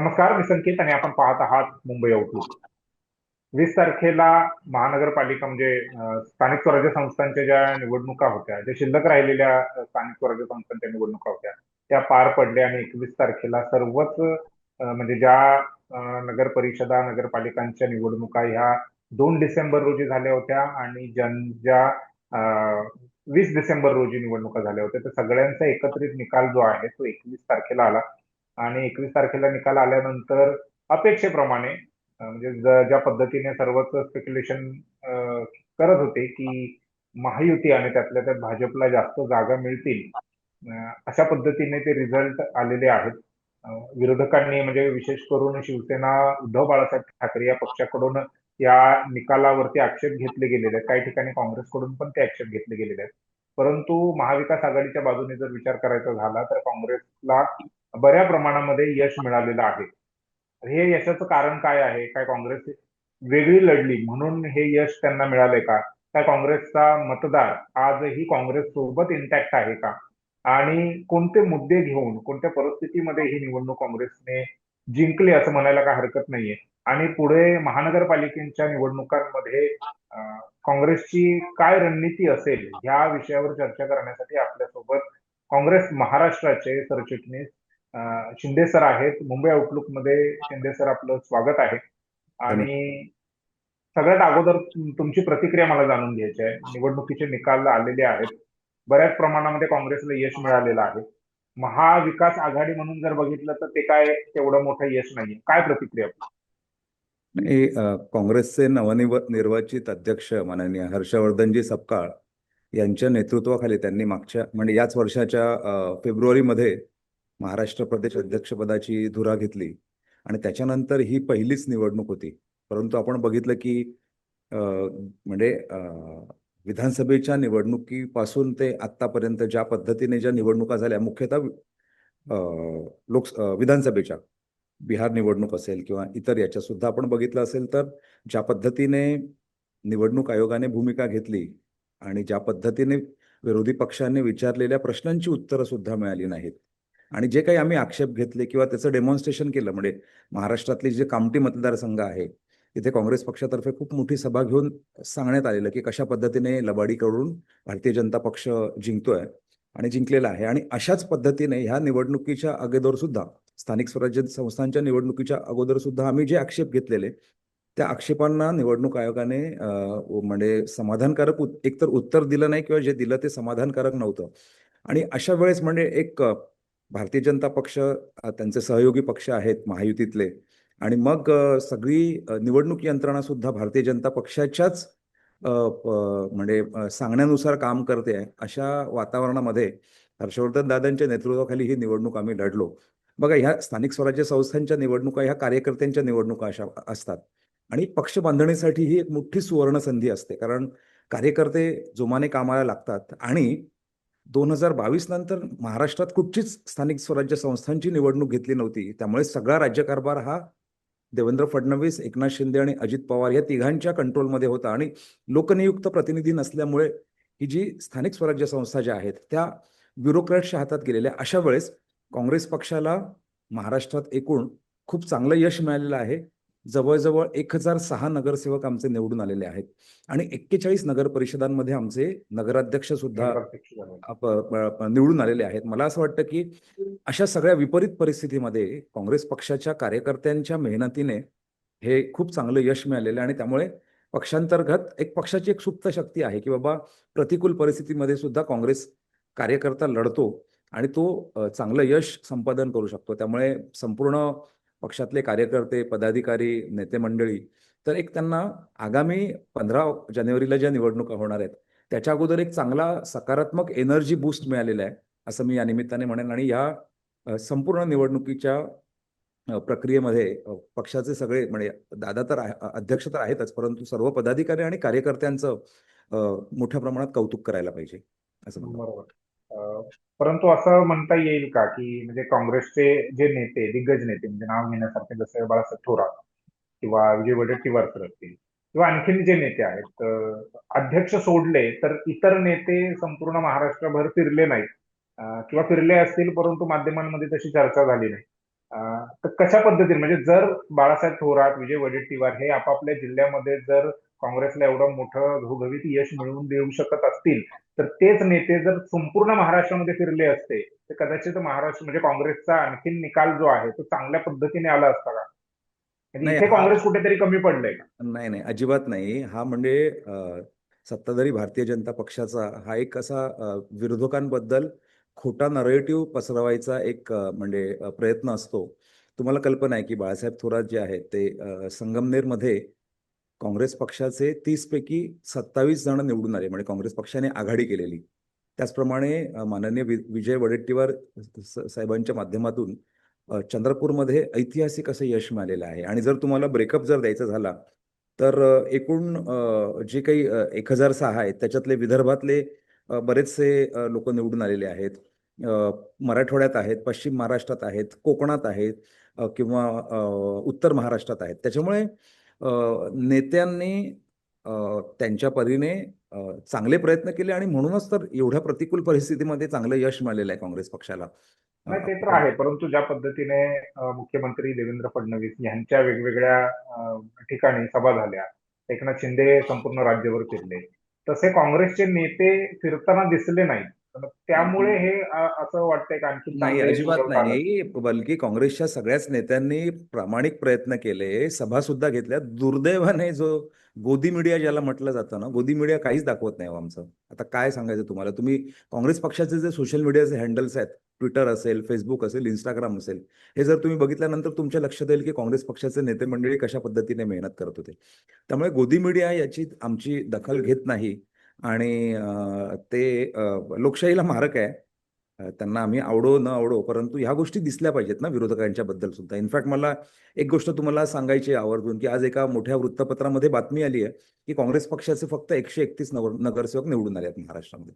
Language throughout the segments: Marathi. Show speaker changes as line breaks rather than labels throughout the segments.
नमस्कार, मी संकेत आणि आपण पाहत आहात मुंबई आउटलुक. 20 तारखेला महानगरपालिका म्हणजे स्थानिक स्वराज्य संस्थांच्या ज्या निवडणुका होत्या, ज्या शिल्लक राहिलेल्या स्थानिक स्वराज्य संस्थांच्या निवडणुका होत्या, त्या पार पडल्या आणि 21 तारखेला सर्वच म्हणजे ज्या नगर परिषदा, नगरपालिकांच्या निवडणुका ह्या 2 डिसेंबर रोजी झाल्या होत्या आणि ज्या 20 डिसेंबर रोजी निवडणुका झाल्या होत्या, तर सगळ्यांचा एकत्रित निकाल जो आहे तो 21 तारखेला आला. आणि 21 तारखेला निकाल आल्यानंतर अपेक्षेप्रमाणे म्हणजे ज्या पद्धतीने सर्वच स्पेक्युलेशन करत होते की महायुती आणि त्यातल्या त्यात भाजपला जास्त जागा मिळतील, अशा पद्धतीने ते रिझल्ट आलेले आहेत. विरोधकांनी म्हणजे विशेष करून शिवसेना, उद्धव बाळासाहेब ठाकरे या पक्षाकडून या निकालावरती आक्षेप घेतले गेलेले आहेत. काही ठिकाणी काँग्रेसकडून पण ते आक्षेप घेतले गेलेले आहेत. परंतु महाविकास आघाडीच्या बाजूने जर विचार करायचा झाला तर काँग्रेसला बऱ्या प्रमाणामध्ये यश मिळालेलं आहे. हे यशाचं कारण काय आहे? काय काँग्रेस वेगळी लढली म्हणून हे यश त्यांना मिळालंय का? काय काँग्रेसचा मतदार आजही काँग्रेस सोबत इंटॅक्ट आहे का? आणि कोणते मुद्दे घेऊन, कोणत्या परिस्थितीमध्ये ही निवडणूक काँग्रेसने जिंकली असं म्हणायला काय हरकत नाहीये. आणि पुढे महानगरपालिकेच्या निवडणुकांमध्ये काँग्रेसची काय रणनीती असेल या विषयावर चर्चा करण्यासाठी आपल्यासोबत काँग्रेस महाराष्ट्राचे सरचिटणीस शिंदे सर आहेत. मुंबई आउटलुक मध्ये शिंदे सर, आपलं स्वागत आहे.
धन्यवाद.
आणि सगळ्यात अगोदर तुमची प्रतिक्रिया मला जाणून घ्यायची आहे. निवडणुकीचे निकाल आलेले आहेत, बऱ्याच प्रमाणामध्ये काँग्रेसला यश मिळालेलं आहे. महाविकास आघाडी म्हणून जर बघितलं तर ते काय तेवढं मोठं यश नाहीये. काय प्रतिक्रिया आपली?
आणि काँग्रेसचे नवनिर्वाचित अध्यक्ष माननीय हर्षवर्धनजी सपकाळ यांच्या नेतृत्वाखाली त्यांनी मागच्या म्हणजे याच वर्षाच्या फेब्रुवारीमध्ये महाराष्ट्र प्रदेश अध्यक्षपदाची धुरा घेतली आणि त्याच्यानंतर ही पहिलीच निवडणूक होती. परंतु आपण बघितलं की म्हणजे विधानसभेच्या निवडणुकीपासून ते आत्तापर्यंत ज्या पद्धतीने ज्या निवडणुका झाल्या, मुख्यतः विधानसभेच्या बिहार निवडणूक असेल किंवा इतर याच्या सुद्धा आपण बघितलं असेल तर ज्या पद्धतीने निवडणूक आयोगाने भूमिका घेतली आणि ज्या पद्धतीने विरोधी पक्षांनी विचारलेल्या प्रश्नांची उत्तरं सुद्धा मिळाली नाहीत आणि जे काही आम्ही आक्षेप घेतले किंवा त्याचं डेमॉन्स्ट्रेशन केलं, म्हणजे महाराष्ट्रातले जे कामठी मतदारसंघ आहे तिथे काँग्रेस पक्षातर्फे खूप मोठी सभा घेऊन सांगण्यात आलेलं की कशा पद्धतीने लबाडी करून भारतीय जनता पक्ष जिंकतोय आणि जिंकलेला आहे. आणि अशाच पद्धतीने ह्या निवडणुकीच्या अगोदर सुद्धा स्थानिक स्वराज्य संस्थांच्या निवडणुकीच्या अगोदर सुद्धा आम्ही जे आक्षेप घेतलेले त्या आक्षेपांना निवडणूक आयोगाने म्हणजे समाधानकारक एकतर उत्तर दिलं नाही किंवा जे दिलं ते समाधानकारक नव्हतं. आणि अशा वेळेस म्हणजे एक भारतीय जनता पक्ष, त्यांचे सहयोगी पक्ष आहेत महायुतीतले, आणि मग सगळी निवडणूक यंत्रणा सुद्धा भारतीय जनता पक्षाच्याच म्हणजे सांगण्यानुसार काम करते आहे. अशा वातावरणामध्ये हर्षवर्धन दादांच्या नेतृत्वाखाली ही निवडणूक आम्ही लढलो. बघा, ह्या स्थानिक स्वराज्य संस्थांच्या निवडणुका ह्या कार्यकर्त्यांच्या निवडणुका अशा असतात आणि पक्ष बांधणीसाठी ही एक मोठी सुवर्ण संधी असते, कारण कार्यकर्ते जोमाने कामाला लागतात. आणि 2022 नंतर महाराष्ट्रात कुठचीच स्थानिक स्वराज्य संस्थांची निवडणूक घेतली नव्हती. त्यामुळे सगळा राज्यकारभार हा देवेंद्र फडणवीस, एकनाथ शिंदे आणि अजित पवार या तिघांच्या कंट्रोलमध्ये होता आणि लोकनियुक्त प्रतिनिधी नसल्यामुळे ही जी स्थानिक स्वराज्य संस्था ज्या आहेत त्या ब्युरोक्रॅट्सच्या हातात गेलेल्या. अशा वेळेस काँग्रेस पक्षाला महाराष्ट्रात एकूण खूप चांगलं यश मिळालेलं आहे. जवळजवळ 1006 नगरसेवक आमचे निवडून आलेले आहेत आणि 41 नगर परिषदांमध्ये आमचे नगराध्यक्ष सुद्धा
नगराध्यक्ष झाले.
निवडून आलेले आहेत. मला असं वाटतं की अशा सगळ्या विपरीत परिस्थितीमध्ये काँग्रेस पक्षाच्या कार्यकर्त्यांच्या मेहनतीने हे खूप चांगलं यश मिळालेलं आहे आणि त्यामुळे पक्षांतर्गत पक्षाची एक सुप्त शक्ती आहे की बाबा प्रतिकूल परिस्थितीमध्ये सुद्धा काँग्रेस कार्यकर्ता लढतो आणि तो चांगलं यश संपादन करू शकतो. त्यामुळे संपूर्ण पक्षातले कार्यकर्ते, पदाधिकारी, नेते मंडळी तर त्यांना आगामी 15 जानेवारीला ज्या निवडणुका होणार आहेत त्याच्या अगोदर एक चांगला सकारात्मक एनर्जी बूस्ट मिळालेला आहे असं मी या निमित्ताने म्हणेन. आणि या संपूर्ण निवडणुकीच्या प्रक्रियेमध्ये पक्षाचे सगळे म्हणजे दादा तर अध्यक्ष तर आहेतच, परंतु सर्व पदाधिकारी आणि कार्यकर्त्यांचं मोठ्या प्रमाणात कौतुक करायला पाहिजे असं म्हणतो.
बरोबर. परंतु असं म्हणता येईल का की म्हणजे काँग्रेसचे जे नेते, दिग्गज नेते म्हणजे नाव घेण्यासारखे जसे बाळासाहेब थोरात किंवा विजय वडेट्टीवार सर असतील किंवा आणखीन जे नेते आहेत, अध्यक्ष सोडले तर इतर नेते संपूर्ण महाराष्ट्रभर फिरले नाहीत, किंवा फिरले असतील परंतु माध्यमांमध्ये तशी चर्चा झाली नाही. तर कशा पद्धतीने म्हणजे जर बाळासाहेब थोरात, विजय वडेट्टीवार हे आपापल्या जिल्ह्यामध्ये जर काँग्रेसला एवढं मोठं घवघवीत यश मिळवून देऊ शकत असतील, तर तेच नेते जर संपूर्ण महाराष्ट्रामध्ये फिरले असते, तर कदाचित महाराष्ट्र म्हणजे काँग्रेसचा आणखीन निकाल जो आहे तो चांगल्या पद्धतीने आला असता का? म्हणजे
नाही
इथे
हा
काँग्रेस कुठेतरी कमी पडलंय का?
नाही नाही अजिबात नाही. हा म्हणजे सत्ताधारी भारतीय जनता पक्षाचा हा एक असा विरोधकांबद्दल खोटा नरेटिव्ह पसरवायचा एक म्हणजे प्रयत्न असतो. तुम्हाला कल्पना आहे की बाळासाहेब थोरात जे आहेत ते संगमनेरमध्ये काँग्रेस पक्षाचे 30 पैकी 27 जण निवडून आले, म्हणजे काँग्रेस पक्षाने आघाडी केलेली. त्याचप्रमाणे माननीय विजय वडेट्टीवार साहेबांच्या माध्यमातून चंद्रपूरमध्ये ऐतिहासिक असं यश मिळालेलं आहे. आणि जर तुम्हाला ब्रेकअप जर द्यायचा झाला तर एकूण जे काही 1006 आहेत त्याच्यातले विदर्भातले बरेचसे लोक निवडून आलेले आहेत. मराठवाड्यात आहेत, पश्चिम महाराष्ट्रात आहेत, कोकणात आहेत, किंवा उत्तर महाराष्ट्रात आहेत. त्याच्यामुळे नेत्यांनी त्यांच्या परीने चांगले प्रयत्न केले आणि म्हणूनच तर एवढ्या प्रतिकूल परिस्थितीमध्ये चांगलं यश मिळालेलं आहे काँग्रेस पक्षाला.
नाही ते तर आहे, परंतु ज्या पद्धतीने मुख्यमंत्री देवेंद्र फडणवीस यांच्या वेगवेगळ्या ठिकाणी सभा झाल्या, एकनाथ शिंदे संपूर्ण राज्यभर फिरले, तसे काँग्रेसचे नेते फिरताना दिसले नाहीत. तर त्यामुळे हे असं वाटतंय की आणखी
नाही
चांगलं यश
अजिबात
मिळवता आलं.
नाही. बल्कि काँग्रेसच्या सगळ्याच नेत्यांनी प्रामाणिक प्रयत्न केले, सभा सुद्धा घेतल्या. दुर्दैवाने जो गोदी मीडिया ज्याला म्हटलं जातं ना, गोदी मीडिया काहीच दाखवत नाही हो आमचं. आता काय सांगायचं तुम्हाला. तुम्ही काँग्रेस पक्षाचे जे सोशल मीडियाचे हँडल्स आहेत, ट्विटर असेल, फेसबुक असेल, इंस्टाग्राम असेल, हे जर तुम्ही बघितल्यानंतर तुमच्या लक्षात येईल की काँग्रेस पक्षाचे नेते मंडळी कशा पद्धतीने मेहनत करत होते. त्यामुळे गोदी मीडिया याची आमची दखल घेत नाही. आणि ते लोकशाहीला मारक आहे. त्यांना आम्ही आवडो न आवडो, परंतु ह्या गोष्टी दिसल्या पाहिजेत ना विरोधकांच्या बद्दल सुद्धा. इनफॅक्ट मला एक गोष्ट तुम्हाला सांगायची आहे आवर्जून, की आज एका मोठ्या वृत्तपत्रामध्ये बातमी आली आहे की काँग्रेस पक्षाचे फक्त 131 नगरसेवक निवडून आले आहेत महाराष्ट्रामध्ये.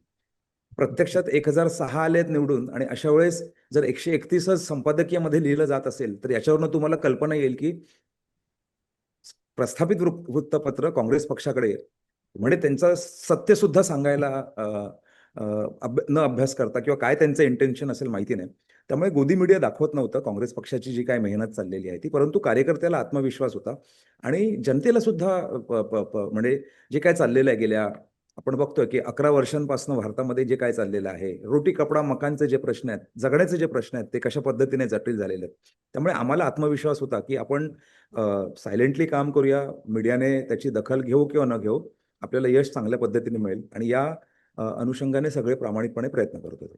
प्रत्यक्षात 1006 आले आहेत निवडून. आणि अशा वेळेस जर 131च संपादकीयमध्ये लिहिलं जात असेल तर याच्यावरनं तुम्हाला कल्पना येईल की प्रस्थापित वृत्तपत्र काँग्रेस पक्षाकडे म्हणजे त्यांचं सत्य सुद्धा सांगायला न अभ्यास करता किंवा काय त्यांचं इंटेन्शन असेल माहिती नाही. त्यामुळे गोदी मीडिया दाखवत नव्हतं काँग्रेस पक्षाची जी काय मेहनत चाललेली आहे ती, परंतु कार्यकर्त्याला आत्मविश्वास होता. आणि जनतेला सुद्धा म्हणजे जे काय चाललेलं आहे गेल्या आपण बघतोय की 11 वर्षांपासून भारतामध्ये जे काय चाललेलं आहे, रोटी कपडा मकानचे जे प्रश्न आहेत, जगण्याचे जे प्रश्न आहेत, ते कशा पद्धतीने जटिल झालेले आहेत. त्यामुळे आम्हाला आत्मविश्वास होता की आपण सायलेंटली काम करूया, मीडियाने त्याची दखल घेऊ किंवा न घेऊ, आपल्याला यश चांगल्या पद्धतीने मिळेल. आणि या अनुषंगाने सगळे प्रामाणिकपणे प्रयत्न करत होते.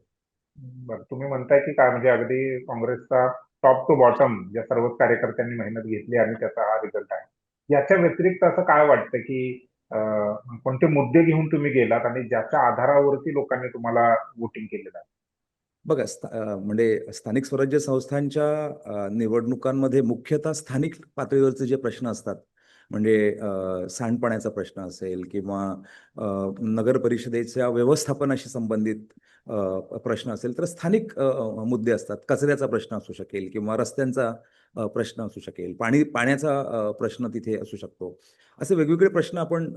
बरं, तुम्ही म्हणताय की काय म्हणजे अगदी काँग्रेसचा टॉप टू बॉटम ज्या सर्वच कार्यकर्त्यांनी मेहनत घेतली आणि त्याचा हा रिझल्ट आहे. याच्या व्यतिरिक्त असं काय वाटतं की कोणते मुद्दे घेऊन तुम्ही गेलात आणि ज्याच्या आधारावरती लोकांनी तुम्हाला वोटिंग केलेलं आहे?
बघा म्हणजे स्थानिक स्वराज्य संस्थांच्या निवडणुकांमध्ये मुख्यतः स्थानिक पातळीवरचे जे प्रश्न असतात, म्हणजे सांडपाण्याचा प्रश्न असेल किंवा नगर परिषदेच्या व्यवस्थापनाशी संबंधित प्रश्न असेल, तर स्थानिक मुद्दे असतात. कचऱ्याचा प्रश्न असू शकेल किंवा रस्त्यांचा प्रश्न असू शकेल, पाण्याचा प्रश्न तिथे असू शकतो. असे वेगवेगळे प्रश्न आपण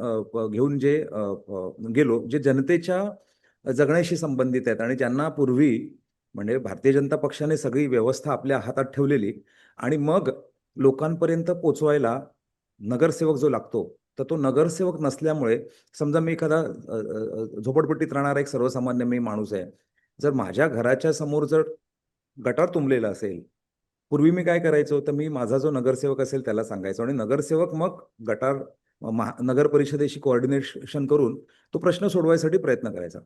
घेऊन जे गेलो, जे जनतेच्या जगण्याशी संबंधित आहेत आणि ज्यांना पूर्वी म्हणजे भारतीय जनता पक्षाने सगळी व्यवस्था आपल्या हातात ठेवलेली आणि मग लोकांपर्यंत पोचवायला नगरसेवक जो लागतो, तर तो नगरसेवक नसल्यामुळे समजा मी एखादा झोपडपट्टीत राहणारा एक सर्वसामान्य मी माणूस आहे. जर माझ्या घराच्या समोर जर गटार तुंबलेला असेल, पूर्वी मी काय करायचो, तर मी माझा जो नगरसेवक असेल त्याला सांगायचो आणि नगरसेवक मग गटार नगर परिषदेशी कोऑर्डिनेशन करून तो प्रश्न सोडवायसाठी प्रयत्न करायचा.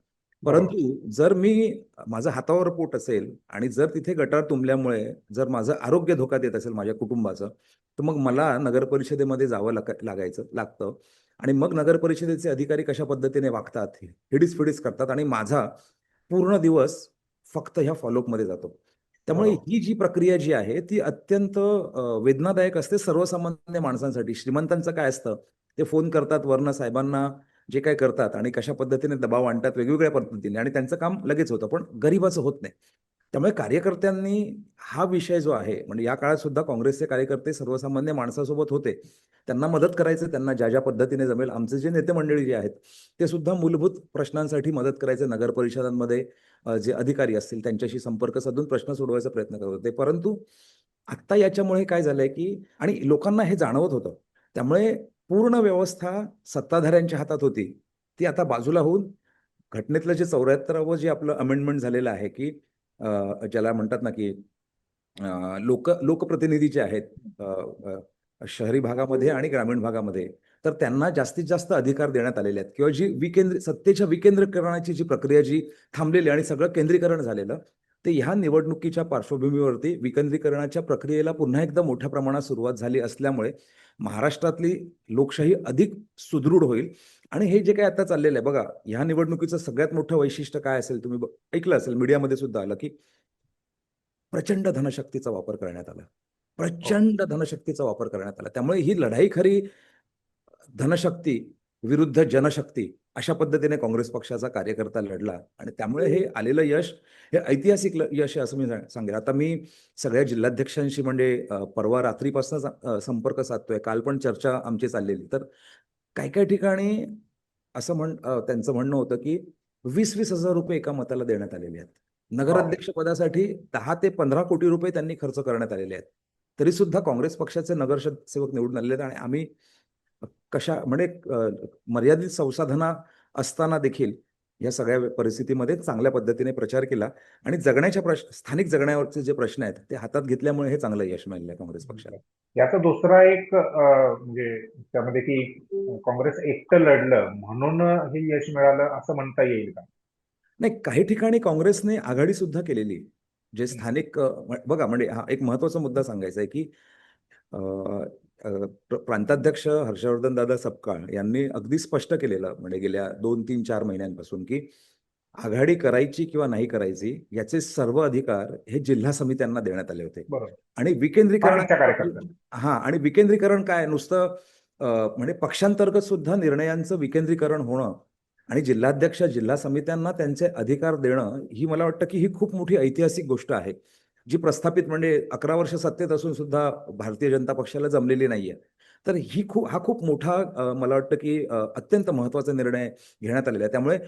बरोबर.
परंतु जर मी माझं हातावर पोट असेल आणि जर तिथे गटार तुंबल्यामुळे जर माझं आरोग्य धोक्यात येत असेल माझ्या कुटुंबाचं, तर मग मला नगर परिषदेमध्ये जावं लागतं. आणि मग नगर परिषदेचे अधिकारी कशा पद्धतीने वागतात, हिडीस करतात आणि माझा पूर्ण दिवस फक्त ह्या फॉलोअपमध्ये जातो. त्यामुळे
बरोबर.
ही जी प्रक्रिया जी आहे ती अत्यंत वेदनादायक असते सर्वसामान्य माणसांसाठी. श्रीमंतांचं काय असतं, ते फोन करतात वरनं साहेबांना, जे काय करतात आणि कशा पद्धतीने दबाव आणतात वेगवेगळ्या पद्धतीने आणि त्यांचं काम लगेच होतं, पण गरिबाचं होत नाही. त्यामुळे कार्यकर्त्यांनी हा विषय जो आहे, म्हणजे या काळात सुद्धा काँग्रेसचे कार्यकर्ते सर्वसामान्य माणसासोबत होते. त्यांना मदत करायचं, त्यांना ज्या ज्या पद्धतीने जमेल. आमचे जे नेते मंडळी जे आहेत ते सुद्धा मूलभूत प्रश्नांसाठी मदत करायचे. नगर परिषदांमध्ये जे अधिकारी असतील त्यांच्याशी संपर्क साधून प्रश्न सोडवायचा प्रयत्न करत होते. परंतु आत्ता याच्यामुळे काय झालंय की, आणि लोकांना हे जाणवत होतं, त्यामुळे पूर्ण व्यवस्था सत्ताधाऱ्यांच्या हातात होती, ती आता बाजूला होऊन घटनेतलं जे 74वं जे आपलं अमेंडमेंट झालेलं आहे की ज्याला म्हणतात ना की लोकप्रतिनिधी जे आहेत अ, शहरी भागामध्ये आणि ग्रामीण भागामध्ये, तर त्यांना जास्तीत जास्त अधिकार देण्यात आलेले आहेत, किंवा जी सत्तेच्या विकेंद्रीकरणाची जी प्रक्रिया जी थांबलेली आणि सगळं केंद्रीकरण झालेलं, ते ह्या निवडणुकीच्या पार्श्वभूमीवरती विकेंद्रीकरणाच्या प्रक्रियेला पुन्हा एकदा मोठ्या प्रमाणात सुरुवात झाली असल्यामुळे महाराष्ट्रातली लोकशाही अधिक सुदृढ होईल. आणि हे जे काही आता चाललेलं आहे बघा, ह्या निवडणुकीचं सगळ्यात मोठं वैशिष्ट्य काय असेल, तुम्ही ऐकलं असेल, मीडियामध्ये सुद्धा आलं की प्रचंड धनशक्तीचा वापर करण्यात आला.
हो.
प्रचंड धनशक्तीचा वापर करण्यात आला. त्यामुळे ही लढाई खरी धनशक्ती विरुद्ध जनशक्ती अशा पद्धतीने काँग्रेस पक्षाचा कार्यकर्ता लढला, आणि त्यामुळे हे आलेलं यश हे ऐतिहासिक यश आहे असं मी सांगेन. आता मी सगळ्या जिल्हाध्यक्षांशी म्हणजे परवा रात्रीपासून संपर्क साधतोय. काल पण चर्चा आमची चाललेली. तर काही काही ठिकाणी असं त्यांचं म्हणणं होतं की 20,000-20,000 रुपये एका मताला देण्यात आलेले आहेत.
बापरे.
नगराध्यक्ष पदासाठी 10 ते 15 कोटी रुपये त्यांनी खर्च करण्यात आलेले आहेत. तरी सुद्धा काँग्रेस पक्षाचे नगरसेवक निवडून आलेले आहेत, आणि आम्ही कशा म्हणजे मर्यादित संसाधना असताना देखील या सगळ्या परिस्थितीमध्ये चांगल्या पद्धतीने प्रचार केला, आणि स्थानिक जगण्यावरचे जे प्रश्न आहेत ते हातात घेतल्यामुळे हे चांगलं यश मिळालं आहे काँग्रेस पक्षाला.
याचा दुसरा एक म्हणजे त्यामध्ये की काँग्रेस एकटं लढलं म्हणून हे यश मिळालं असं म्हणता येईल का?
नाही, काही ठिकाणी काँग्रेसने आघाडी सुद्धा केलेली. जे
हं.
स्थानिक बघा, म्हणजे हा एक महत्वाचा मुद्दा सांगायचा आहे की अ, अ, प्रांताध्यक्ष हर्षवर्धन दादा सपकाळ यांनी अगदी स्पष्ट केलेलं, म्हणजे गेल्या 2-3-4 महिन्यांपासून, की आघाडी करायची किंवा नाही करायची याचे सर्व अधिकार हे जिल्हा समित्यांना देण्यात आले होते.
बरोबर.
आणि विकेंद्रीकरणाची
स्थानिकच्या कार्यकर्त्यांना.
आणि विकेंद्रीकरण काय नुसतं म्हणजे पक्षांतर्गत सुद्धा निर्णयांचं विकेंद्रीकरण होणं आणि जिल्हाध्यक्ष जिल्हा समित्यांना त्यांचे अधिकार देणं, ही मला वाटतं की ही खूप मोठी ऐतिहासिक गोष्ट आहे, जी प्रस्थापित म्हणजे 11 वर्ष सत्तेत असून सुद्धा भारतीय जनता पक्षाला जमलेली नाहीये. तर हा खूप मोठा मला वाटतं की अत्यंत महत्वाचा निर्णय घेण्यात आलेला आहे. त्यामुळे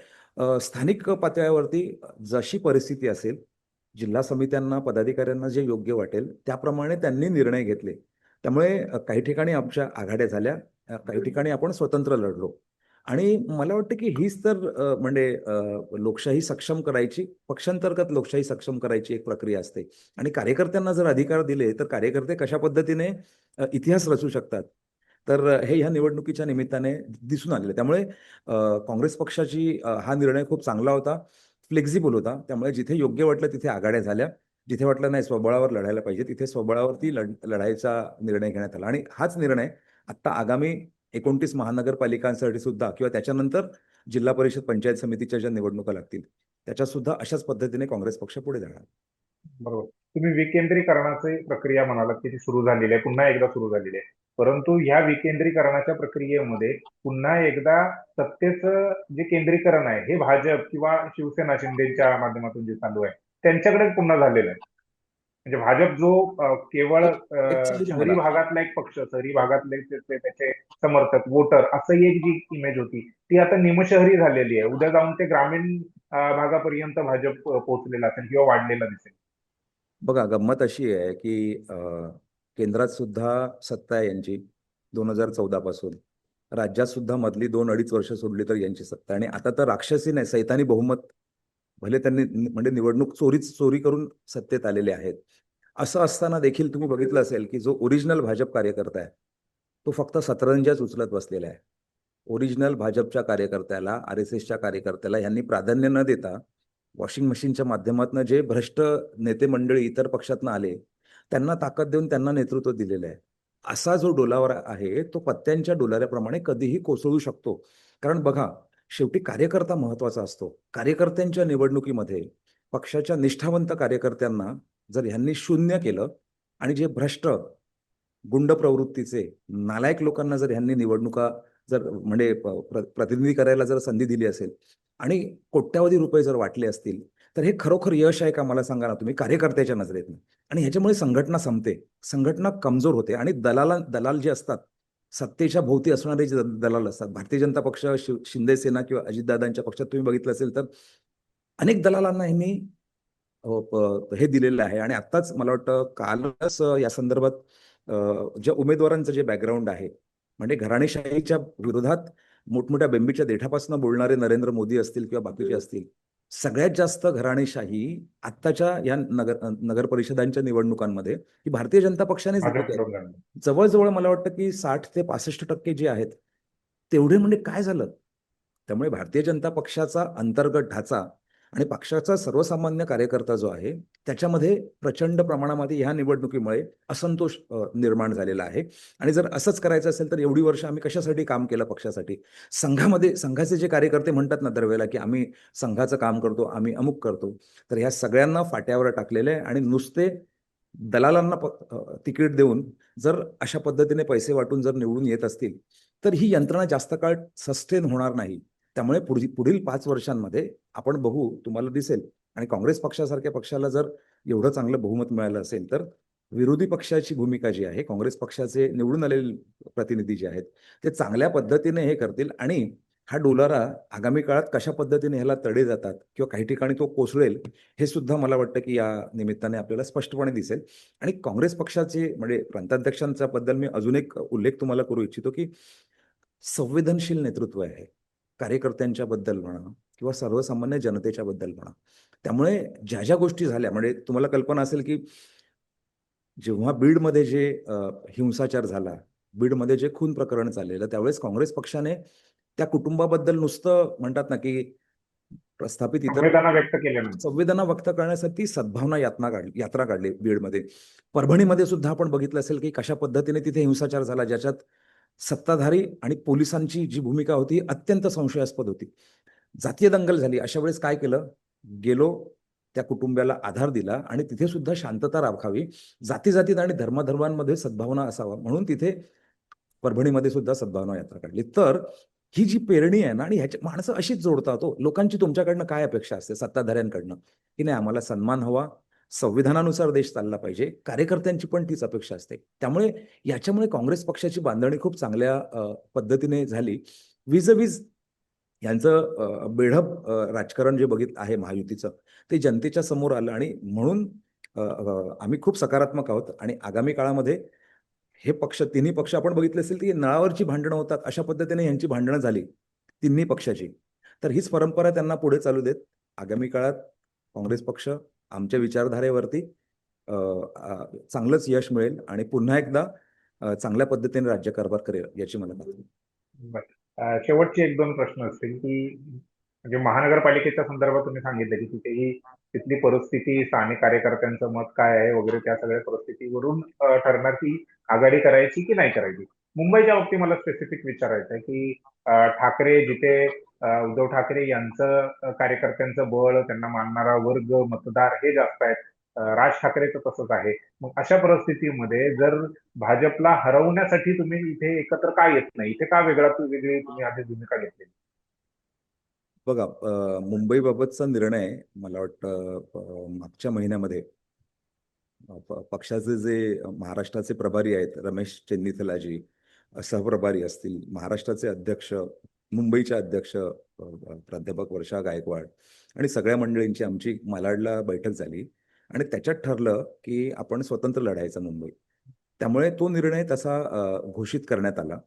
स्थानिक पातळीवरती जशी परिस्थिती असेल, जिल्हा समित्यांना पदाधिकाऱ्यांना जे योग्य वाटेल त्याप्रमाणे त्यांनी निर्णय घेतले. त्यामुळे काही ठिकाणी आमच्या आघाड्या झाल्या, काही ठिकाणी आपण स्वतंत्र लढलो. आणि मला वाटतं की हीच तर म्हणजे लोकशाही सक्षम करायची, पक्षांतर्गत लोकशाही सक्षम करायची एक प्रक्रिया असते. आणि कार्यकर्त्यांना जर अधिकार दिले तर कार्यकर्ते कशा पद्धतीने इतिहास रचू शकतात. तर हे ह्या निवडणुकीच्या निमित्ताने दिसून आलेलं आहे. त्यामुळे काँग्रेस पक्षाची हा निर्णय खूप चांगला होता, फ्लेक्झिबल होता. त्यामुळे जिथे योग्य वाटलं तिथे आघाड्या झाल्या. जिथे वाटलं नाही स्वबळावर लढायला पाहिजे, तिथे स्वबळावरती लढायचा निर्णय घेण्यात आला. आणि हाच निर्णय आता आगामी 29 महानगरपालिकांसाठी सुद्धा, किंवा त्याच्यानंतर जिल्हा परिषद पंचायत समितीच्या ज्या निवडणुका लागतील त्याच्यात सुद्धा अशाच पद्धतीने काँग्रेस पक्ष पुढे जाणार.
बरोबर. तुम्ही विकेंद्रीकरणाची प्रक्रिया म्हणालात की ती सुरू झालेली आहे, पुन्हा एकदा सुरू झालेली आहे. परंतु ह्या विकेंद्रीकरणाच्या प्रक्रियेमध्ये पुन्हा एकदा सत्तेचं जे केंद्रीकरण आहे हे भाजप किंवा शिवसेना शिंदेच्या माध्यमातून जे चालू आहे त्यांच्याकडे पुन्हा झालेलं आहे. म्हणजे भाजप जो केवळ
एक एक सांगू
शहरी
तुम्हाला.
भागातला एक पक्ष, शहरी भागातले त्याचे समर्थक, वोटर असं एक जी इमेज होती ती आता निमशहरी झालेली आहे. उद्या जाऊन ते ग्रामीण भागापर्यंत भाजप पोहोचलेला असेल किंवा वाढलेला दिसेल.
बघा, गंमत अशी आहे की केंद्रात सुद्धा सत्ता आहे यांची 2014 पासून. राज्यात सुद्धा मधली 2-2.5 वर्ष सोडली तर यांची सत्ता आहे. आणि आता तर राक्षसी नाही, सैतानी बहुमत, भले त्यांनी म्हणजे निवडणूक चोरी करून सत्तेत आलेले आहेत. असं असताना देखील तुम्ही बघितलं असेल की जो ओरिजिनल भाजप कार्यकर्ता आहे तो फक्त सतरंजाच उचलत बसलेला आहे. ओरिजिनल भाजपच्या कार्यकर्त्याला, RSSच्या कार्यकर्त्याला यांनी प्राधान्य न देता वॉशिंग मशीनच्या माध्यमातून जे भ्रष्ट नेते मंडळी इतर पक्षातनं आले त्यांना ताकद देऊन त्यांना नेतृत्व दिलेलं आहे. असा जो डोलावर आहे तो पत्त्यांच्या डोलाऱ्याप्रमाणे कधीही कोसळू शकतो. कारण बघा, शेवटी कार्यकर्ता महत्वाचा असतो. कार्यकर्त्यांच्या निवडणुकीमध्ये पक्षाच्या निष्ठावंत कार्यकर्त्यांना जर ह्यांनी शून्य केलं, आणि जे भ्रष्ट गुंड प्रवृत्तीचे नालायक लोकांना जर ह्यांनी निवडणुका जर म्हणजे प्रतिनिधी करायला जर संधी दिली असेल आणि कोट्यावधी रुपये जर वाटले असतील, तर हे खरोखर यश आहे का मला सांगा ना तुम्ही, कार्यकर्त्याच्या नजरेतनं. आणि ह्याच्यामुळे संघटना संपते, संघटना कमजोर होते, आणि दलाल जे असतात, सत्तेच्या भोवती असणारे जे दलाल असतात, भारतीय जनता पक्ष, शिंदे सेना किंवा अजितदादांच्या पक्षात तुम्ही बघितलं असेल तर अनेक दलालांना ह्यांनी हे दिलेलं आहे. आणि आत्ताच मला वाटतं कालच या संदर्भात ज्या उमेदवारांचं जे बॅकग्राऊंड आहे, म्हणजे घराणेशाहीच्या विरोधात मोठमोठ्या बेंबीच्या देठापासून बोलणारे नरेंद्र मोदी असतील किंवा बाकीचे असतील, सगळ्यात जास्त घराणेशाही आत्ताच्या या नगर परिषदांच्या निवडणुकांमध्ये ही भारतीय जनता पक्षानेच दिलेली आहे.
भाजपकडून.
जवळजवळ मला वाटतं की 60 ते 65% जे आहेत तेवढे, म्हणजे काय झालं. त्यामुळे भारतीय जनता पक्षाचा अंतर्गत ढाचा आणि पक्षाचा सर्वसामान्य कार्यकर्ता जो आहे त्याच्यामध्ये प्रचंड प्रमाणामध्ये ह्या निवडणुकीमुळे असंतोष निर्माण झालेला आहे. आणि जर असंच करायचं असेल तर एवढी वर्ष आम्ही कशासाठी काम केलं पक्षासाठी. संघाचे जे कार्यकर्ते म्हणतात ना दरवेळेला की आम्ही संघाचं काम करतो, आम्ही अमुक करतो, तर ह्या सगळ्यांना फाट्यावर टाकलेलं आहे. आणि नुसते दलालांना तिकीट देऊन जर अशा पद्धतीने पैसे वाटून जर निवडून येत असतील तर ही यंत्रणा जास्त काळ सस्टेन होणार नाही. त्यामुळे पुढील 5 वर्षांमध्ये आपण बघू, तुम्हाला दिसेल. आणि काँग्रेस पक्षासारख्या पक्षाला जर एवढं चांगलं बहुमत मिळालं असेल तर विरोधी पक्षाची भूमिका जी आहे, काँग्रेस पक्षाचे निवडून आलेले प्रतिनिधी जे आहेत ते चांगल्या पद्धतीने हे करतील. आणि हा डोलारा आगामी काळात कशा पद्धतीने ह्याला तडे जातात किंवा काही ठिकाणी तो कोसळेल, हे सुद्धा मला वाटतं की या निमित्ताने आपल्याला स्पष्टपणे दिसेल. आणि काँग्रेस पक्षाचे म्हणजे प्रांताध्यक्षांचा बद्दल मी अजून एक उल्लेख तुम्हाला करू इच्छितो की संवेदनशील नेतृत्व आहे, कार्यकर्त्यांच्या बद्दल म्हणा किंवा सर्वसामान्य जनतेच्या बद्दल म्हणा. त्यामुळे ज्या ज्या गोष्टी झाल्या, म्हणजे तुम्हाला कल्पना असेल की जेव्हा बीडमध्ये जे हिंसाचार झाला, बीडमध्ये जे खून प्रकरण चाललेलं, त्यावेळेस काँग्रेस पक्षाने त्या कुटुंबाबद्दल नुसतं म्हणतात ना की प्रस्थापित इतर
संवेदना व्यक्त केल्या नाही.
संवेदना व्यक्त करण्यासाठी सद्भावना यात्रा काढली बीडमध्ये. परभणीमध्ये सुद्धा आपण बघितलं असेल की कशा पद्धतीने तिथे हिंसाचार झाला, ज्याच्यात सत्ताधारी आणि पोलिसांची जी भूमिका होती अत्यंत संशयास्पद होती. जातीय दंगल झाली. अशा वेळेस काय केलं, गेलो, त्या कुटुंबाला आधार दिला आणि तिथे सुद्धा शांतता राखावी, जातीजातीत आणि धर्माधर्मांमध्ये सद्भावना असावा म्हणून तिथे परभणीमध्ये सुद्धा सद्भावना यात्रा काढली. तर ही जी पेरणी आहे ना, आणि ह्याच्या माणसं अशीच जोडतात हो. लोकांची तुमच्याकडनं काय अपेक्षा असते सत्ताधाऱ्यांकडनं, की नाही आम्हाला सन्मान हवा, संविधानानुसार देश चालला पाहिजे. कार्यकर्त्यांची पण तीच अपेक्षा असते. त्यामुळे याच्यामुळे काँग्रेस पक्षाची बांधणी खूप चांगल्या पद्धतीने झाली. विजवीज यांचं बेढप राजकारण जे बघितलं आहे महायुतीचं, ते जनतेच्या समोर आलं. आणि म्हणून आम्ही खूप सकारात्मक आहोत. आणि आगामी काळामध्ये हे पक्ष, तिन्ही पक्ष आपण बघितले असेल की नळावरची भांडणं होतात, अशा पद्धतीने यांची भांडणं झाली तिन्ही पक्षाची. तर हीच परंपरा त्यांना पुढे चालू देत. आगामी काळात काँग्रेस पक्ष आमच्या विचारधारेवरती चांगलंच यश मिळेल आणि पुन्हा एकदा चांगल्या पद्धतीने राज्यकारभार करेल याची मला खात्री आहे.
बरं. शेवटचे एक दोन प्रश्न असतील की म्हणजे महानगरपालिकेच्या संदर्भात तुम्ही सांगितलं की तिथेही तिथली परिस्थिती, स्थानिक कार्यकर्त्यांचं मत काय आहे वगैरे, त्या सगळ्या परिस्थितीवरून ठरणार की आघाडी करायची की नाही करायची. मुंबईच्या बाबतीत मला स्पेसिफिक विचारायचं आहे की ठाकरे जिथे उद्धव ठाकरे यांचं कार्यकर्त्यांचं बळ, त्यांना मानणारा वर्ग, मतदार हे जास्त आहेत. राज ठाकरेचं तसंच आहे. मग अशा परिस्थितीमध्ये जर भाजपला हरवण्यासाठी तुम्ही इथे एकत्र का येत नाही, इथे का वेगळी तुम्ही आधी भूमिका घेतली.
बघा, मुंबईबाबतचा निर्णय मला वाटतं मागच्या महिन्यामध्ये पक्षाचे जे महाराष्ट्राचे प्रभारी आहेत रमेश चेन्निथलाजी, सहप्रभारी असतील, महाराष्ट्राचे अध्यक्ष, मुंबईचे अध्यक्ष प्राध्यापक वर्षा गायकवाड आणि सगळ्या मंडळींची आमची मालाडला बैठक झाली. आणि त्याच्यात ठरलं की आपण स्वतंत्र लढायचं मुंबई. त्यामुळे तो निर्णय तसा घोषित करण्यात आला.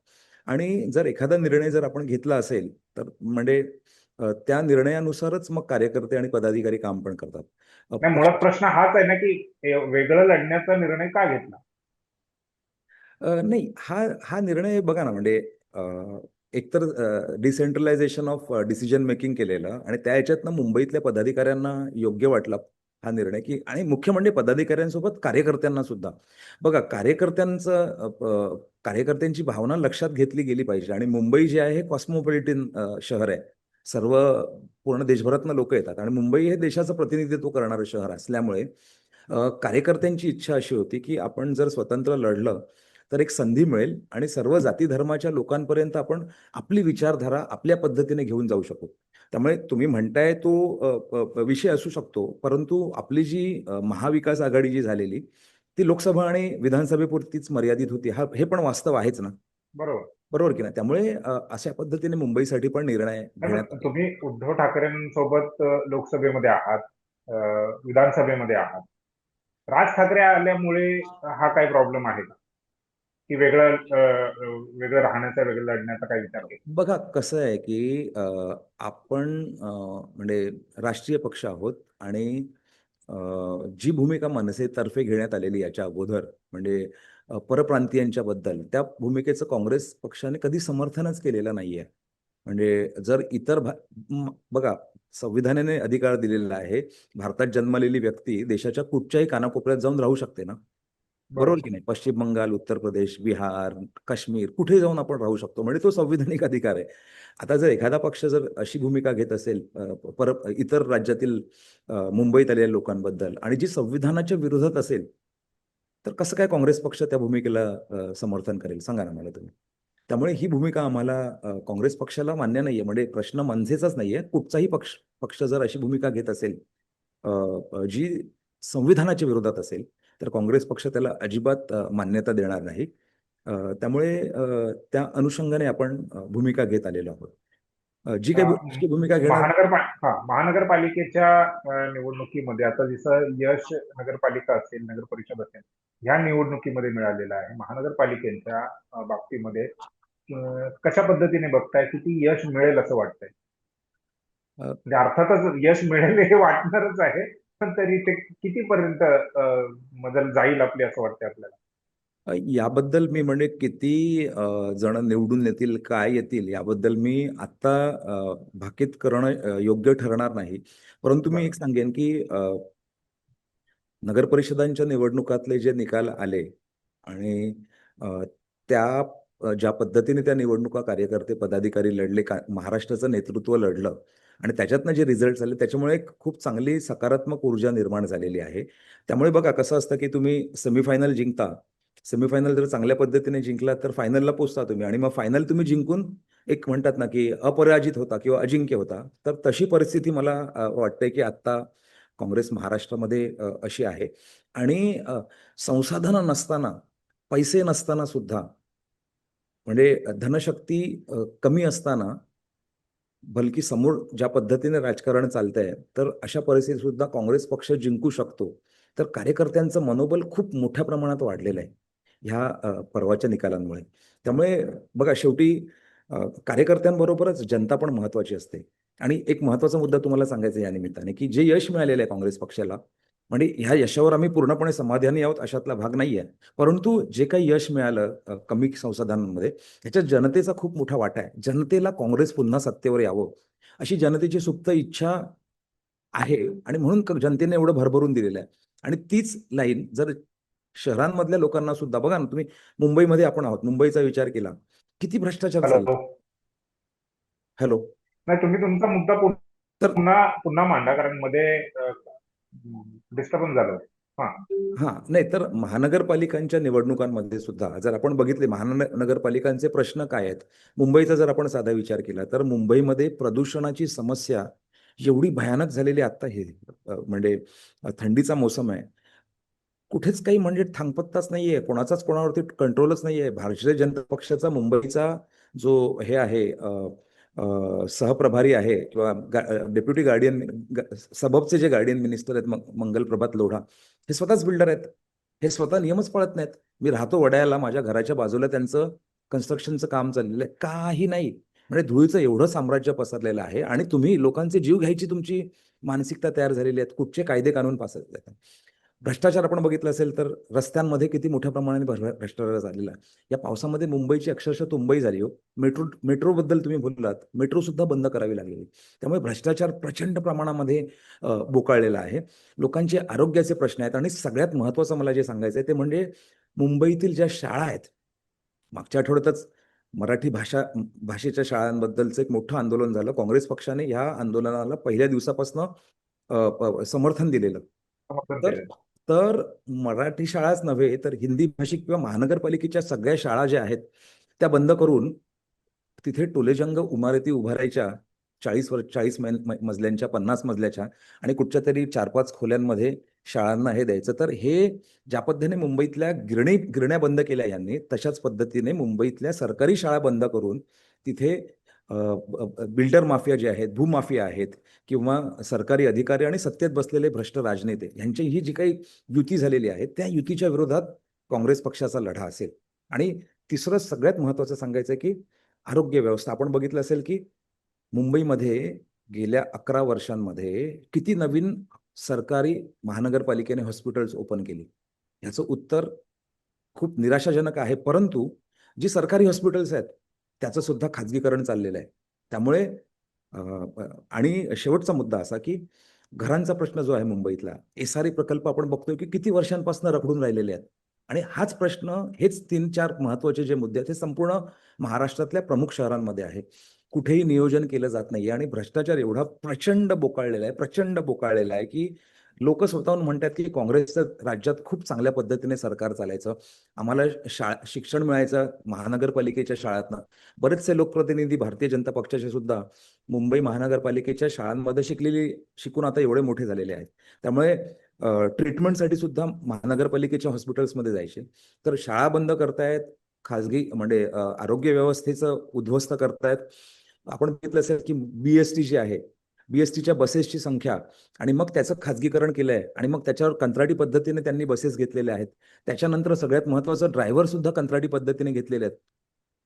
आणि जर एखादा निर्णय जर आपण घेतला असेल तर म्हणजे त्या निर्णयानुसारच मग कार्यकर्ते आणि पदाधिकारी काम पण करतात.
नाही, मुळात प्रश्न हाच आहे ना की वेगळं लढण्याचा निर्णय का घेतला.
नाही, हा हा निर्णय बघा ना, म्हणजे एकतर डिसेंट्रलायझेशन ऑफ डिसिजन मेकिंग केलेलं आणि त्या ह्याच्यातनं मुंबईतल्या पदाधिकाऱ्यांना योग्य वाटला हा निर्णय की, आणि मुख्य म्हणजे पदाधिकाऱ्यांसोबत कार्यकर्त्यांना सुद्धा. बघा, कार्यकर्त्यांची भावना लक्षात घेतली गेली पाहिजे. आणि मुंबई जे आहे हे कॉस्मोपॉलिटन शहर आहे. सर्व पूर्ण देशभरातनं लोक येतात आणि मुंबई हे देशाचं प्रतिनिधित्व करणारं शहर असल्यामुळे कार्यकर्त्यांची इच्छा अशी होती की आपण जर स्वतंत्र लढलं तर एक संधी मिळेल आणि सर्व जाती धर्माच्या लोकांपर्यंत आपण आपली विचारधारा आपल्या पद्धतीने घेऊन जाऊ शकू. त्यामुळे तुम्ही म्हणताय तो विषय असू शकतो, परंतु आपली जी महाविकास आघाडी जी झालेली ती लोकसभा आणि विधानसभेपुरतीच मर्यादित होती. हे पण वास्तव आहेच ना,
बरोबर.
बरोबर की नाही. त्यामुळे अशा पद्धतीने मुंबईसाठी पण निर्णय
नाही,
घेण्यात
पण
आला.
तुम्ही उद्धव ठाकरेंसोबत लोकसभेमध्ये आहात. विधानसभेमध्ये आहात. राज ठाकरे आल्यामुळे हा काही प्रॉब्लेम आहे का, की वेगळं राहण्याचा, वेगळं लढण्याचा काही विचार केला?
बघा कसं आहे की आपण म्हणजे राष्ट्रीय पक्ष आहोत आणि अ, जी भूमिका मनसेतर्फे घेण्यात आलेली याच्या अगोदर म्हणजे परप्रांतीयांच्या बद्दल त्या भूमिकेचं काँग्रेस पक्षाने कधी समर्थनच केलेलं नाहीये. म्हणजे जर इतर बघा संविधानाने अधिकार दिलेला आहे. भारतात जन्मलेली व्यक्ती देशाच्या कुठच्याही कानाकोपऱ्यात जाऊन राहू शकते ना. बरोबर की
बरोबर.
नाही? पश्चिम बंगाल, उत्तर प्रदेश, बिहार, काश्मीर कुठे जाऊन आपण राहू शकतो. म्हणजे तो संविधानिक अधिकार आहे. आता जर एखादा पक्ष जर अशी भूमिका घेत असेल इतर राज्यातील मुंबईत आलेल्या लोकांबद्दल आणि जी संविधानाच्या विरोधात असेल, तर कसं काय काँग्रेस पक्ष त्या भूमिकेला समर्थन करेल? सांगा ना मला तुम्ही. त्यामुळे ही भूमिका आम्हाला काँग्रेस पक्षाला मान्य नाहीये. म्हणजे प्रश्न मनसेचाच नाहीये. कुठचाही पक्ष पक्ष जर अशी भूमिका घेत असेल अ, जी संविधानाच्या विरोधात असेल, तर काँग्रेस पक्ष त्याला अजिबात मान्यता देणार नाही. त्यामुळे त्या अनुषंगाने आपण भूमिका घेत आलेलो आहोत. जी
अ,
काही राजकीय भूमिका घेणार
महानगरपालिकेच्या निवडणुकीमध्ये आता जसं यश नगरपालिका असेल, नगर परिषद असेल, ह्या निवडणुकीमध्ये मिळालेलं आहे. महानगरपालिकेच्या बाबतीमध्ये कशा पद्धतीने बघताय, किती यश मिळेल असं वाटतंय?
अ,
म्हणजे अर्थातच यश मिळेल हे वाटणारच आहे, पण तरी ते कितीपर्यंत मजल जाईल आपली असं वाटतंय आपल्याला?
याबद्दल मी म्हणजे किती जण निवडून येतील, काय येतील याबद्दल मी आत्ता भाकीत करणं योग्य ठरणार नाही. परंतु मी
बरं.
एक सांगेन की नगर परिषदांच्या निवडणुकातले जे निकाल आले आणि अ, त्या ज्या पद्धतीने त्या निवडणुका कार्यकर्ते पदाधिकारी लढले महाराष्ट्राचं नेतृत्व लढलं आणि त्याच्यातनं जे रिझल्ट आले त्याच्यामुळे एक खूप चांगली सकारात्मक ऊर्जा निर्माण झालेली आहे. त्यामुळे बघा कसं असतं की तुम्ही सेमीफायनल जिंकता. सेमीफायनल जर चांगल्या पद्धतीने जिंकला तर फायनलला पोहोचता तुम्ही आणि मग फायनल तुम्ही जिंकून एक म्हणतात ना की अपराजित होता किंवा अजिंक्य होता. तर तशी परिस्थिती मला वाटते की आत्ता काँग्रेस महाराष्ट्रामध्ये अशी आहे आणि संसाधनं नसताना, पैसे नसताना सुद्धा म्हणजे धनशक्ती कमी असताना, भलकी समोर ज्या पद्धतीने राजकारण चालतंय, तर अशा परिस्थितीत सुद्धा काँग्रेस पक्ष जिंकू शकतो. तर कार्यकर्त्यांचं मनोबल खूप मोठ्या प्रमाणात वाढलेलं आहे, ह्या परवाच्या निकालांमुळे. त्यामुळे बघा शेवटी कार्यकर्त्यांबरोबरच जनता पण महत्त्वाची असते. आणि एक महत्त्वाचा मुद्दा तुम्हाला सांगायचा आहे या निमित्ताने, की जे यश मिळालेलं आहे काँग्रेस पक्षाला, म्हणजे ह्या यशावर आम्ही पूर्णपणे समाधानी आहोत अशातला भाग नाहीये. परंतु जे काही यश मिळालं कमी संसाधनांमध्ये, ह्याच्यात जनतेचा खूप मोठा वाटा आहे. जनतेला काँग्रेस पुन्हा सत्तेवर यावं, अशी जनतेची सुप्त इच्छा आहे आणि म्हणून जनतेने एवढं भरभरून दिलेलं आहे. आणि तीच लाईन जर शहरांमधल्या लोकांना सुद्धा बघा ना, तुम्ही मुंबईमध्ये आपण आहोत. मुंबईचा विचार केला. किती भ्रष्टाचार
हॅलो.
चालला. हॅलो.
नाही, तुम्ही तुमचा मुद्दा
तर
पुन्हा पुन्हा मांडा, कारण मध्ये डिस्टर्बन्स झालं. हा.
हां, नाही तर महानगरपालिकांच्या निवडणुकांमध्ये सुद्धा जर आपण बघितले महानगरपालिकांचे प्रश्न काय आहेत? मुंबईचा जर आपण साधा विचार केला, तर मुंबईमध्ये प्रदूषणाची समस्या एवढी भयानक झालेली आता हे म्हणजे थंडीचा मोसम आहे. कुठेच काही म्हणजे थांगपत्ताच नाहीये. कोणाचाच कोणावरती कंट्रोलच नाहीये. भारतीय जनता पक्षाचा मुंबईचा जो हे आहे सहप्रभारी आहे किंवा डेप्युटी गार्डियन सबबचे जे गार्डियन मिनिस्टर आहेत मंगल प्रभात लोढा, हे स्वतःच बिल्डर आहेत. हे स्वतः नियमच पाळत नाहीत. मी राहतो वडाळ्याला, माझ्या घराच्या बाजूला त्यांचं कन्स्ट्रक्शनचं काम चाललेलं आहे. काही नाही. म्हणजे धुळीचं एवढं साम्राज्य पसरलेलं आहे आणि तुम्ही लोकांचे जीव घ्यायची तुमची मानसिकता तयार झालेली आहे. कुठचे कायदे कानून पास आहेत. भ्रष्टाचार आपण बघितलं असेल तर रस्त्यांमध्ये किती मोठ्या प्रमाणाने भ्रष्टाचार झालेला आहे. या पावसामध्ये मुंबईची अक्षरशः तुंबई झाली हो. मेट्रोबद्दल तुम्ही बोललात, मेट्रो सुद्धा बंद करावी लागली. त्यामुळे भ्रष्टाचार प्रचंड प्रमाणामध्ये बोकाळलेला आहे. लोकांचे आरोग्याचे प्रश्न आहेत आणि सगळ्यात महत्त्वाचं मला जे सांगायचं आहे ते म्हणजे मुंबईतील ज्या शाळा आहेत. मागच्या आठवड्यातच मराठी भाषेच्या शाळांबद्दलचं एक मोठं आंदोलन झालं. काँग्रेस पक्षाने ह्या आंदोलनाला पहिल्या दिवसापासून समर्थन दिलेलं.
समर्थन
तर
केलं.
तर मराठी शाळाच नव्हे तर हिंदी भाषिक किंवा महानगरपालिकेच्या सगळ्या शाळा ज्या आहेत त्या बंद करून तिथे टोलेजंग इमारती उभारायच्या 40 मजल्यांच्या 50 मजल्याच्या आणि कुठच्या तरी 4-5 खोल्यांमध्ये शाळांना हे द्यायचं. तर हे ज्या पद्धतीने मुंबईतल्या गिरण्या बंद केल्या यांनी तशाच पद्धतीने मुंबईतल्या सरकारी शाळा बंद करून तिथे बिल्डर माफिया जे आहेत, भूमाफिया आहेत किंवा सरकारी अधिकारी आणि सत्तेत बसलेले भ्रष्ट राजनेते यांची ही जी काही युती झालेली आहे त्या युतीच्या विरोधात काँग्रेस पक्षाचा लढा असेल. आणि तिसरं सगळ्यात महत्त्वाचं सांगायचं आहे की आरोग्य व्यवस्था आपण बघितलं असेल की मुंबईमध्ये गेल्या 11 वर्षांमध्ये किती नवीन सरकारी महानगरपालिकेने हॉस्पिटल्स ओपन केली. ह्याचं उत्तर खूप निराशाजनक आहे. परंतु जी सरकारी हॉस्पिटल्स आहेत त्याचं सुद्धा खाजगीकरण चाललेलं आहे. त्यामुळे अ, अ, आणि शेवटचा मुद्दा असा की घरांचा प्रश्न जो आहे मुंबईतला, एसआरई प्रकल्प आपण बघतोय की किती वर्षांपासून रखडून राहिलेले आहेत. आणि हाच प्रश्न, हेच 3-4 महत्त्वाचे जे मुद्दे आहेत हे संपूर्ण महाराष्ट्रातल्या प्रमुख शहरांमध्ये आहे. कुठेही नियोजन केलं जात नाहीये आणि भ्रष्टाचार एवढा प्रचंड बोकाळलेला आहे, प्रचंड बोकाळलेला आहे की लोक स्वतःहून म्हणतात की काँग्रेसचं राज्यात खूप चांगल्या पद्धतीने सरकार चालायचं. आम्हाला शिक्षण मिळायचं महानगरपालिकेच्या शाळांतनं. बरेचसे लोकप्रतिनिधी भारतीय जनता पक्षाचे सुद्धा मुंबई महानगरपालिकेच्या शाळांमध्ये शिकून आता एवढे मोठे झालेले आहेत. त्यामुळे ट्रीटमेंटसाठी सुद्धा महानगरपालिकेच्या हॉस्पिटल्समध्ये जायचे. तर शाळा बंद करतायत, खाजगी म्हणजे आरोग्य व्यवस्थेचं उद्ध्वस्त करतायत. आपण बघितलं असेल की बीएसटी जी आहे, बीएसटीच्या बसेसची संख्या आणि मग त्याचं खाजगीकरण केलंय आणि मग त्याच्यावर कंत्राटी पद्धतीने त्यांनी बसेस घेतलेल्या आहेत. त्याच्यानंतर सगळ्यात महत्त्वाचं ड्रायव्हर सुद्धा कंत्राटी पद्धतीने घेतलेले आहेत.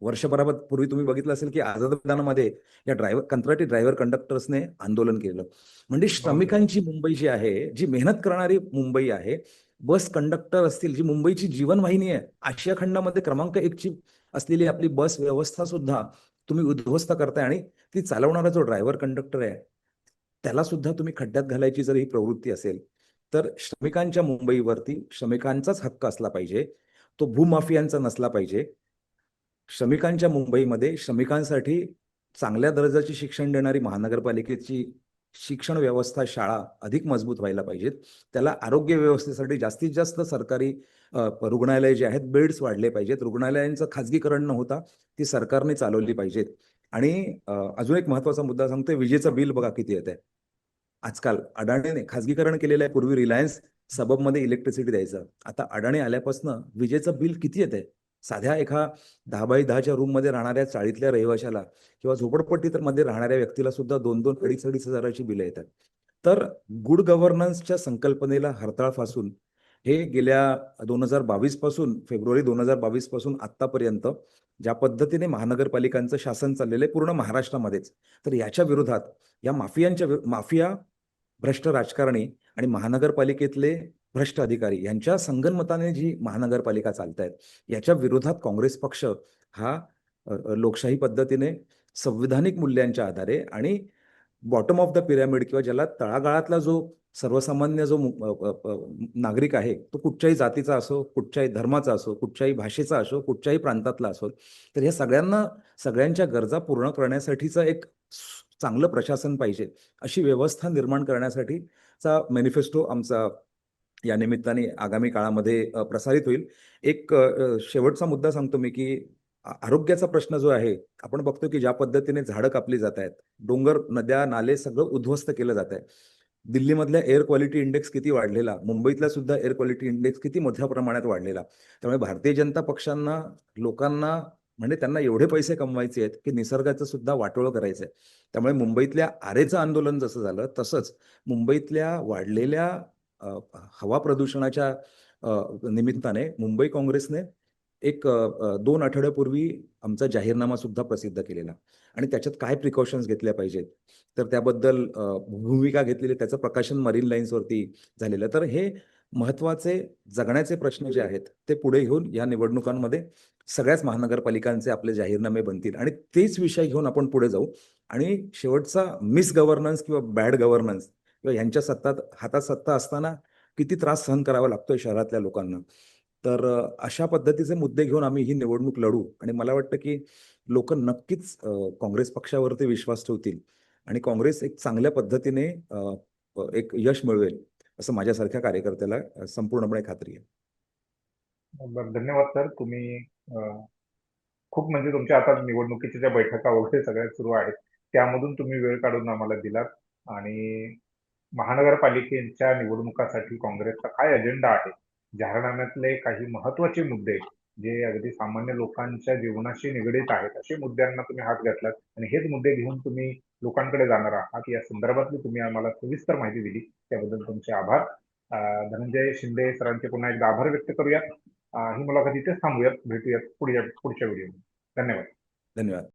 वर्षभरापूर्वी तुम्ही बघितलं असेल की आझाद मैदानामध्ये या कंत्राटी ड्रायव्हर कंडक्टर्सने आंदोलन केलं. म्हणजे
बरोबर.
श्रमिकांची मुंबई जी आहे, जी मेहनत करणारी मुंबई आहे, बस कंडक्टर असतील, जी मुंबईची जीवनवाहिनी आहे, आशिया खंडामध्ये क्रमांक 1 ची असलेली आपली बस व्यवस्था सुद्धा तुम्ही उद्ध्वस्त करताय आणि ती चालवणारा जो ड्रायव्हर कंडक्टर आहे त्याला सुद्धा तुम्ही खड्ड्यात घालायची जर ही प्रवृत्ती असेल तर श्रमिकांच्या मुंबईवरती श्रमिकांचाच हक्क असला पाहिजे, तो भूमाफियांचा नसला पाहिजे. श्रमिकांच्या मुंबईमध्ये श्रमिकांसाठी चांगल्या दर्जाची शिक्षण देणारी महानगरपालिकेची शिक्षण व्यवस्था, शाळा अधिक मजबूत व्हायला पाहिजेत. त्याला आरोग्य व्यवस्थेसाठी जास्तीत जास्त सरकारी रुग्णालय जे आहेत, बेड्स वाढले पाहिजेत. रुग्णालयांचं खाजगीकरण न होता ती सरकारने चालवली पाहिजेत. आणि अजून एक महत्त्वाचा मुद्दा सांगतोय, विजेचं बिल बघा किती येतंय. आजकाल अडाणीने खाजगीकरण केलेलं आहे. पूर्वी रिलायन्स सबअबमध्ये इलेक्ट्रिसिटी द्यायचं. आता अडाणी आल्यापासून विजेचं बिल किती येतंय? साध्या एका 10 बाय 10च्या रूममध्ये राहणाऱ्या चाळीतल्या रहिवाशाला किंवा झोपडपट्टी मध्ये राहणाऱ्या व्यक्तीला सुद्धा 2-2, 2.5-2.5 हजाराची बिलं येतात. तर गुड गव्हर्नन्सच्या संकल्पनेला हरताळ फासून हे गेल्या 2022 पासून, फेब्रुवारी 2022 पासून आतापर्यंत ज्या पद्धतीने महानगरपालिकांचं शासन चाललेलं आहे पूर्ण महाराष्ट्रामध्येच, तर याच्या विरोधात या माफिया, भ्रष्ट राजकारणी आणि महानगरपालिकेतले भ्रष्ट अधिकारी यांच्या संगनमताने जी महानगरपालिका चालतायत याच्या विरोधात काँग्रेस पक्ष हा लोकशाही पद्धतीने संविधानिक मूल्यांच्या आधारे आणि बॉटम ऑफ द पिरॅमिड किंवा ज्याला तळागाळातला जो सर्वसामान्य जो नागरिक आहे, तो कुठच्याही जातीचा असो, कुठच्याही धर्माचा असो, कुठच्याही भाषेचा असो, कुठच्याही प्रांतातला असो, तर ह्या सगळ्यांच्या गरजा पूर्ण करण्यासाठीचं एक चांगलं प्रशासन पाहिजे अशी व्यवस्था निर्माण करण्यासाठीचा मॅनिफेस्टो आमचा या निमित्ताने आगामी काळामध्ये प्रसारित होईल. एक शेवटचा मुद्दा सांगतो मी की आरोग्याचा प्रश्न जो आहे, आपण बघतो की ज्या पद्धतीने झाडं कापली जात आहेत, डोंगर, नद्या, नाले सगळं उद्ध्वस्त केलं जात आहे. दिल्लीमधल्या एअर क्वालिटी इंडेक्स किती वाढलेला, मुंबईतला सुद्धा एअर क्वालिटी इंडेक्स किती मोठ्या प्रमाणात वाढलेला. त्यामुळे भारतीय जनता पक्षांना, लोकांना म्हणजे त्यांना एवढे पैसे कमवायचे आहेत की निसर्गाचं सुद्धा वाटोळं करायचं आहे. त्यामुळे मुंबईतल्या आरेचं आंदोलन जसं झालं तसंच मुंबईतल्या वाढलेल्या हवा प्रदूषणाच्या निमित्ताने मुंबई काँग्रेसने एक 2 आठवड्यापूर्वी आमचा जाहीरनामा सुद्धा प्रसिद्ध केलेला आणि त्याच्यात काय प्रिकॉशन्स घेतल्या पाहिजेत तर त्याबद्दल भूमिका घेतलेली, त्याचं प्रकाशन मरीन लाईन्सवरती झालेलं. तर हे महत्वाचे जगण्याचे प्रश्न जे आहेत ते पुढे घेऊन या निवडणुकांमध्ये सगळ्याच महानगरपालिकांचे आपले जाहीरनामे बनतील आणि तेच विषय घेऊन आपण पुढे जाऊ. आणि शेवटचा मिस गव्हर्नन्स किंवा बॅड गव्हर्नन्स किंवा ह्यांच्या हातात सत्ता असताना किती त्रास सहन करावा लागतोय शहरातल्या लोकांना. तर अशा पद्धतीचे मुद्दे घेऊन आम्ही ही निवडणूक लढू आणि मला वाटतं की लोक नक्कीच काँग्रेस पक्षावरती विश्वास ठेवतील आणि काँग्रेस एक चांगल्या पद्धतीने एक यश मिळवेल असं माझ्यासारख्या कार्यकर्त्याला संपूर्णपणे खात्री आहे.
बरं, धन्यवाद सर. तुम्ही खूप म्हणजे तुमच्या आता निवडणुकीच्या ज्या बैठका वगैरे सगळ्या सुरू आहेत त्यामधून तुम्ही वेळ काढून आम्हाला दिलात आणि महानगरपालिकेच्या निवडणुकासाठी काँग्रेसचा काय अजेंडा आहे, जाहीरनाम्यातले काही महत्वाचे मुद्दे जे अगदी सामान्य लोकांच्या जीवनाशी निगडीत आहेत असे मुद्द्यांना तुम्ही हात घातलात आणि हेच मुद्दे घेऊन तुम्ही लोकांकडे जाणार आहात. या संदर्भातली तुम्ही आम्हाला सविस्तर माहिती दिली त्याबद्दल तुमचे आभार. धनंजय शिंदे सरांचे पुन्हा एकदा आभार व्यक्त करूयात. ही मुलाखत इथेच थांबूयात. भेटूयात पुढच्या व्हिडिओ. धन्यवाद.
धन्यवाद.